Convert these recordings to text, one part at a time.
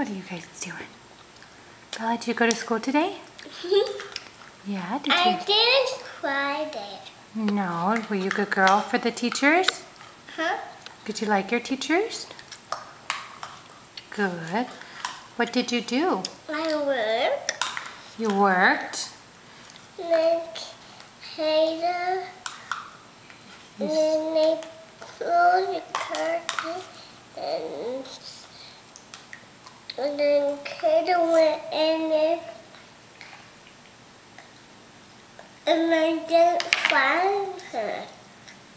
What are you guys doing? Bella, did you go to school today? Yeah, did you? I didn't cry there. No, were you a good girl for the teachers? Huh? Did you like your teachers? Good. What did you do? I work. You worked? Like Haida. And then they close the curtain. And then Haida went in there. And I didn't find her.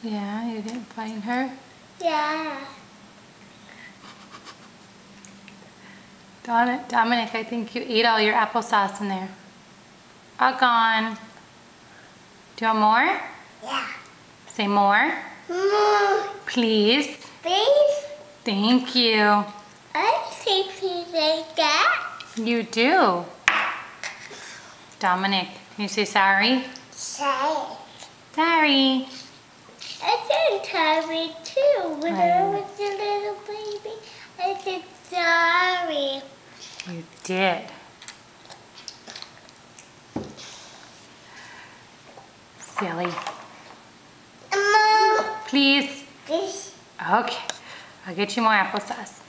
Yeah, you didn't find her? Yeah. Dominic, I think you ate all your applesauce in there. All gone. Do you want more? Yeah. Say more. More. Please. Please? Thank you. I think you like that. You do. Dominic, can you say sorry? Say. Sorry. I said sorry too when I was a little baby. I said sorry. You did. Silly. Mom. Please. This. Okay. I'll get you more applesauce.